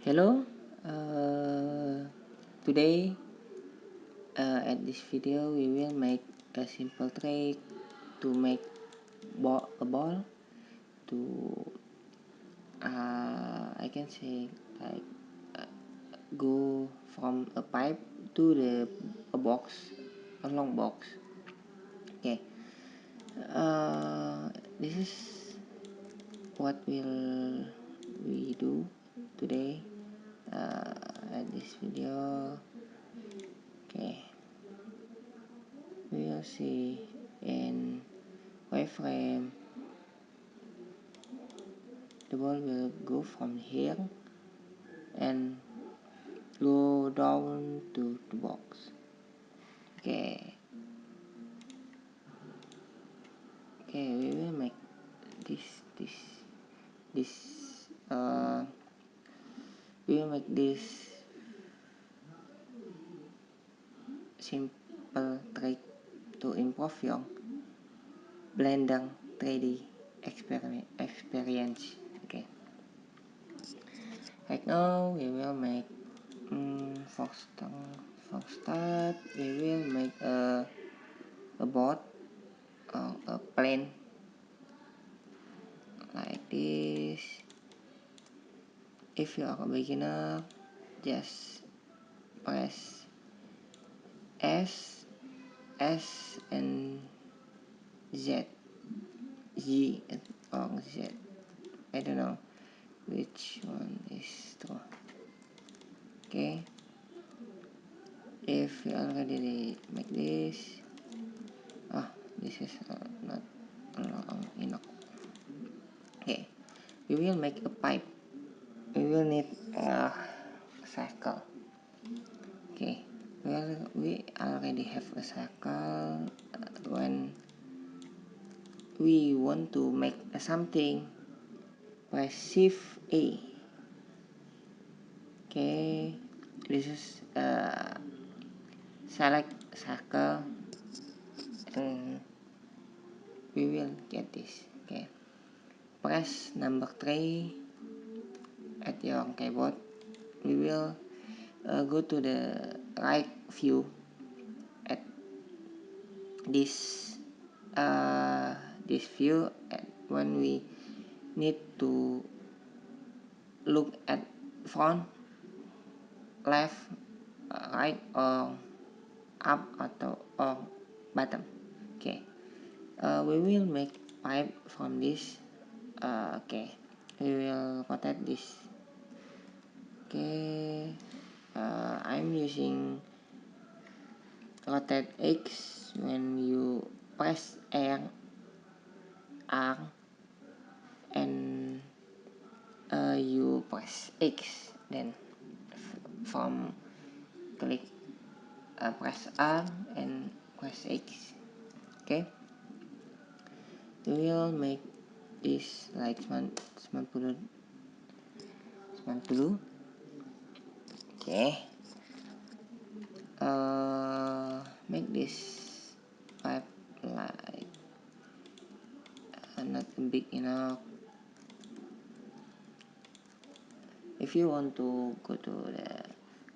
Hello, today at this video we will make a simple trick to make a ball to I can say like go from a pipe to a box, a long box. Okay, this is what will we do today at this video. Okay, we will see in wireframe the ball will go from here and go down to the box. Okay, we will make this we will make this simple trick to improve your Blender 3D experience. Okay, right now we will make for start we will make a board or a plane like this. If you are a beginner, just press S and Z, or Z. I don't know which one is true. Okay, if you already make this, this is not long enough. Okay, we will make a pipe. We will need a circle. Okay, well, we already have a circle. When we want to make something, press Shift A. Okay, this is select circle and we will get this. Okay, press number 3 at your keyboard. We will go to the right view at this view, and when we need to look at front, left, right, or up or bottom. Okay, we will make pipe from this. Okay, we will rotate this. Okay, I'm using rotate X. When you press R and you press X, then from click press R and press X. Okay, we will make this like 90. Okay, make this pipe like not big enough. If you want to go to the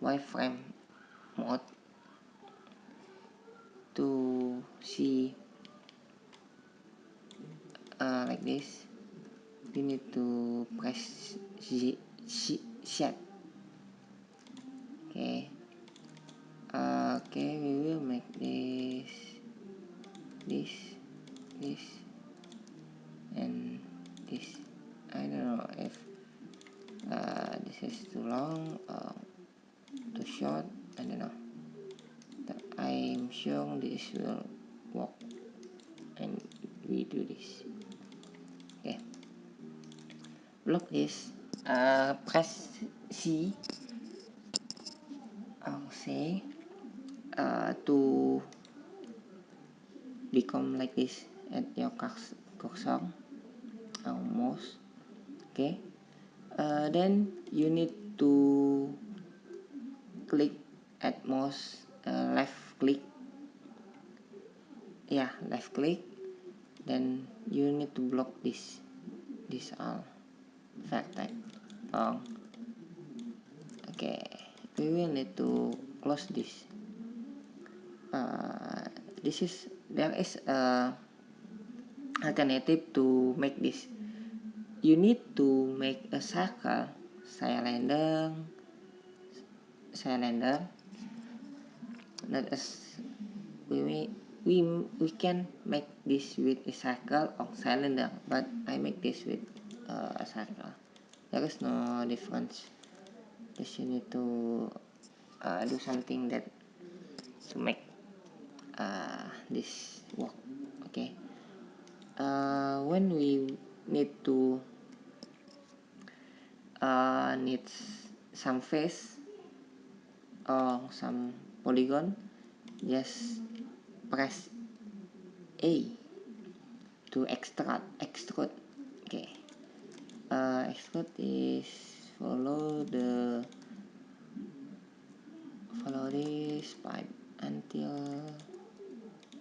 wireframe mode to see like this, you need to press Z. Okay, okay, we will make this and this. I don't know if this is too long or too short. I don't know. But I'm sure this will work, and we do this. Okay, block this. Press C or C to become like this at your cursor or mouse. Okay, then you need to click at mouse left click, left click, then you need to block this all vertex or Okay, we will need to close this. There is a alternative to make this. You need to make a cylinder. Let us we can make this with a cycle or cylinder, but I make this with a cycle. There is no difference. Just you need to do something that to make this work. Okay. When we need to need some face or some polygon, just press A to extrude. Okay. Extrude is follow this pipe until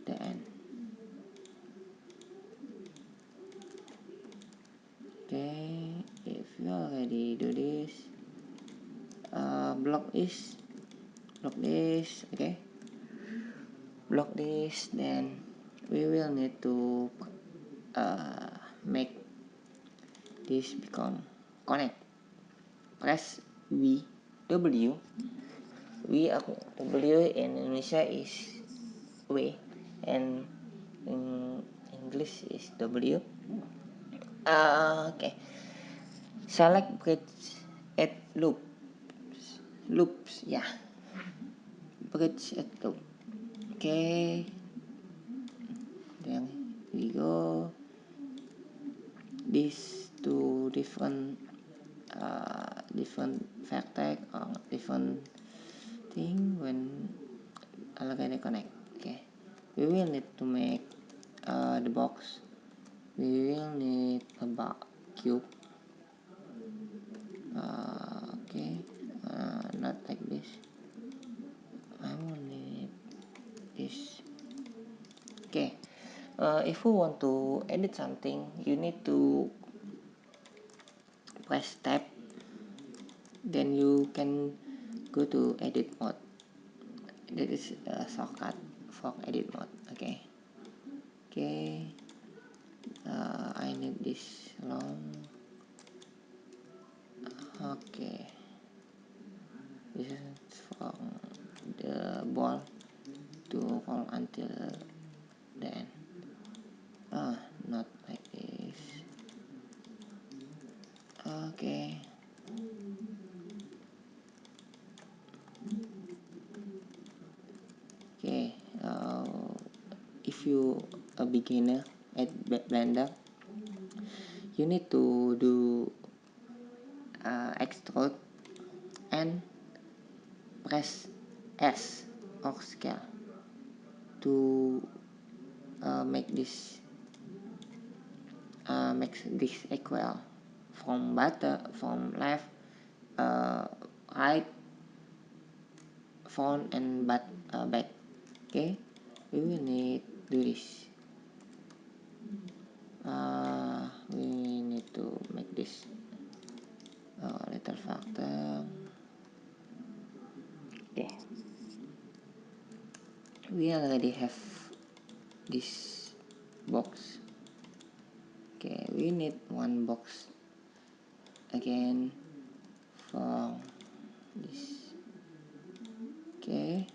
the end. Okay, if you already do this, block this, okay, block this, then we will need to make this become connect. Press W. W in Indonesia is W, and in English is W. Okay. Select bridge at loops, yeah. Bridge at loop. Okay. There we go. These two different vertex or different thing when already connect. Okay. We will need to make the box. We will need a cube. Okay, not like this. I will need this. Okay. If you want to edit something, you need to press tab. Then you can go to edit mode. That is a shortcut for edit mode. Okay. Okay. I need this long. Okay. This is from the ball to roll until the end. Not like this. Okay. Okay. If you a beginner at Blender, you need to do extrude and press S or scale to make this equal from left, right, front, and back. Okay, we will need do this. We need to make this little factor. Okay, we already have this box. Okay, we need one box again for this. Okay.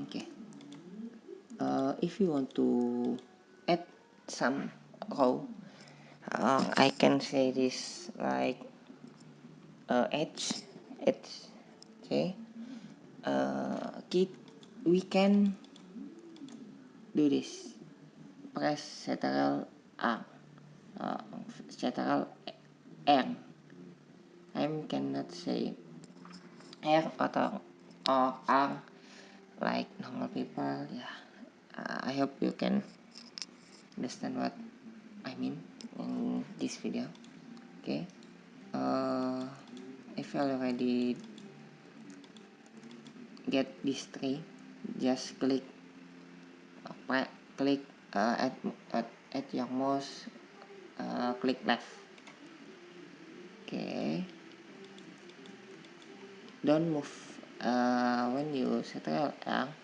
Okay. If you want to add some row, I can say this like edge. Okay. We can do this. Press Ctrl R. Ctrl R. I cannot say R or R like normal people. Yeah. I hope you can understand what I mean in this video. Okay. If you already get this tree, just click at your mouse, click left. Okay, don't move. When you settle down,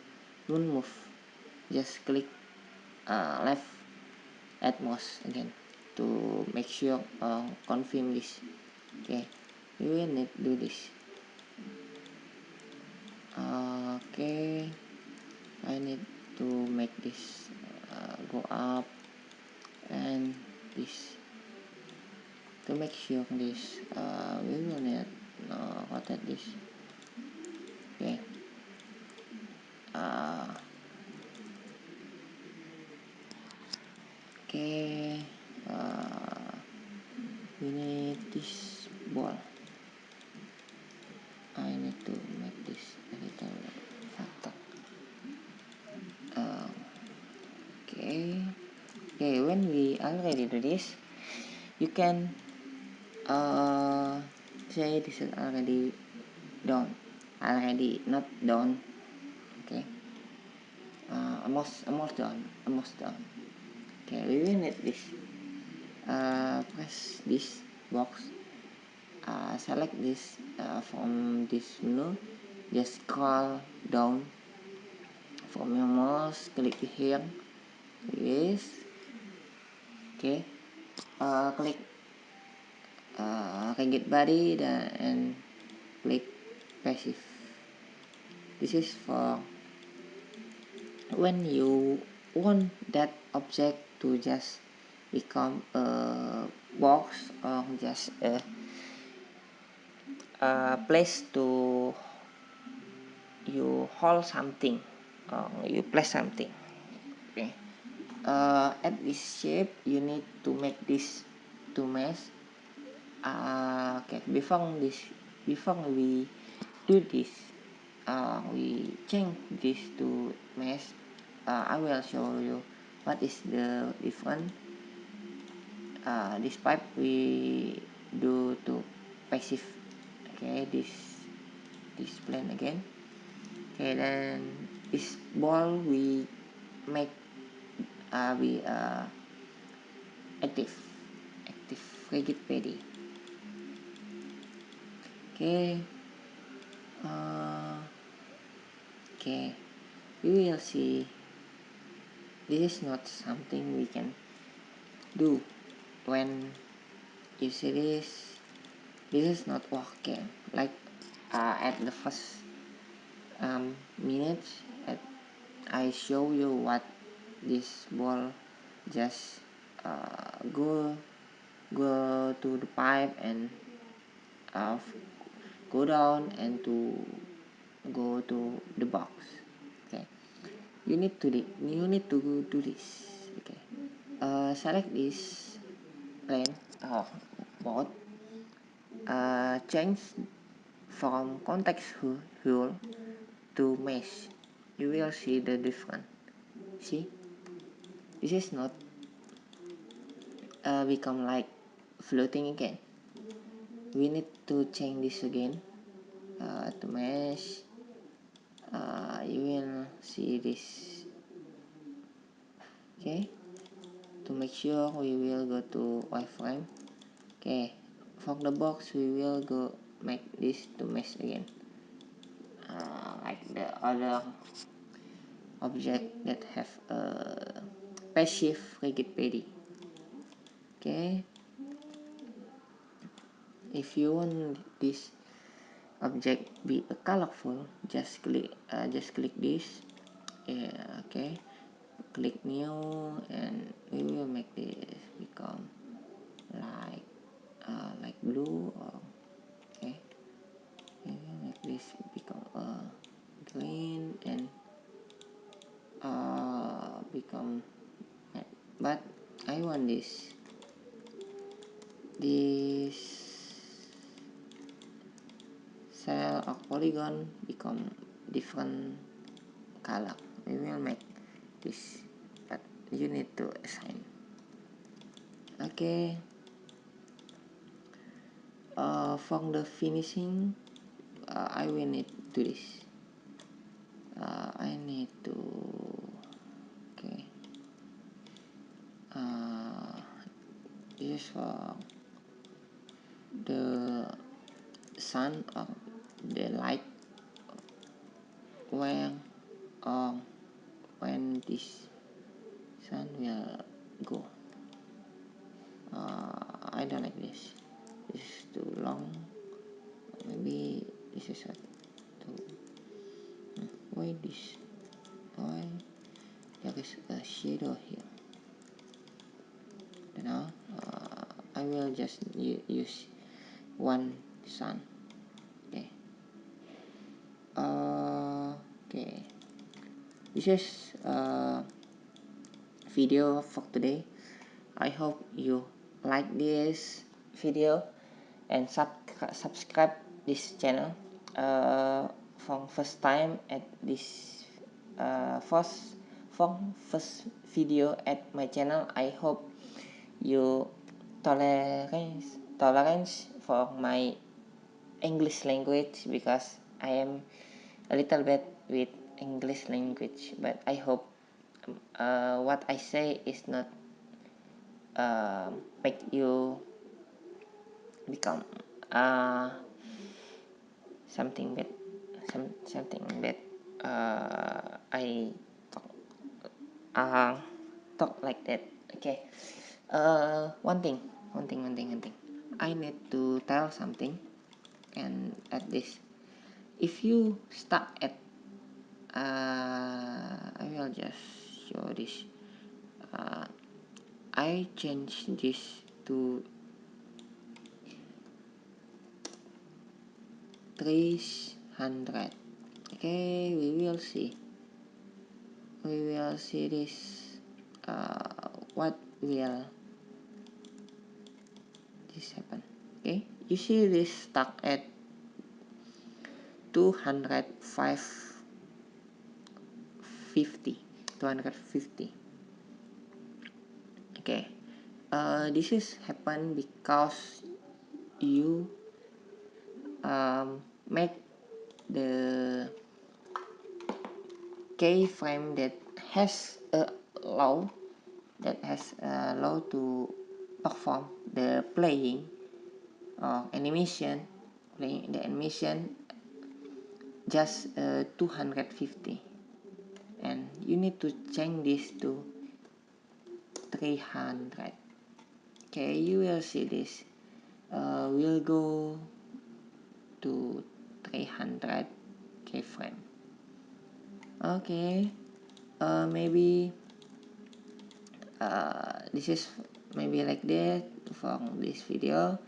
don't move, just click left at most again to make sure confirm this. Okay, you will need to do this. Okay, I need to make this go up, and this to make sure this we will need rotate this. Okay, okay, we need this ball. I need to make this a little fatter. Okay, okay, when we already do this, you can say this is already done, already not done. Okay, almost done. Okay, we will need this. Press this box, select this from this menu, just scroll down from your mouse, click here, yes. Okay, click rigid body and click passive. This is for when you want that object to just become a box or just a place to you hold something or you place something. Okay, at this shape you need to make this to mesh. Okay, before we do this, we change this to mesh. I will show you what is the difference. This pipe we do to passive. Okay, this plane again. Okay, then this ball we make we active rigid body. Okay, okay, you will see this is not something we can do when you see this is not working like at the first minute I show you what this ball just go to the pipe and go down and to go to the box. Okay, you need to do this. Okay, select this plane or board, change from context hue to mesh. You will see the difference. See, this is not become like floating again. We need to change this again to mesh. You will see this. Okay, to make sure we will go to wireframe. Okay, from the box we will go make this to mesh again, like the other object that have a passive rigid body. Okay, if you want this object be a colorful, just click this. Yeah, okay, click new and we will make this become like blue, or okay, we will make this become green and become red. But I want this cell or polygon become different color. We will make this, but you need to assign. Okay, from the finishing I will need to this. I need to okay, this is for the sun or the light when when this sun will go. I don't like this. This is too long. Maybe this is too. Why this? Why there is a shadow here? You know, I will just use one sun. Okay. Okay. This is video for today. I hope you like this video and subscribe this channel for first time at this first video at my channel. I hope you tolerance for my English language because I am a little bit with English language, but I hope what I say is not make you become something bad, something bad. I talk like that. Okay. One thing. I need to tell something, and at this, if you stuck at, I will just show this. I change this to 300. Okay, we will see this. What will this happen? Okay, you see this stuck at 250. Okay, this is happen because you make the keyframe that has a low to perform the playing or animation, just 250, and you need to change this to 300. Okay, you will see this will go to 300 keyframe. Okay, maybe this is maybe like that for this video.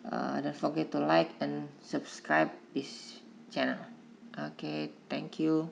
Don't forget to like and subscribe this channel. Okay, thank you.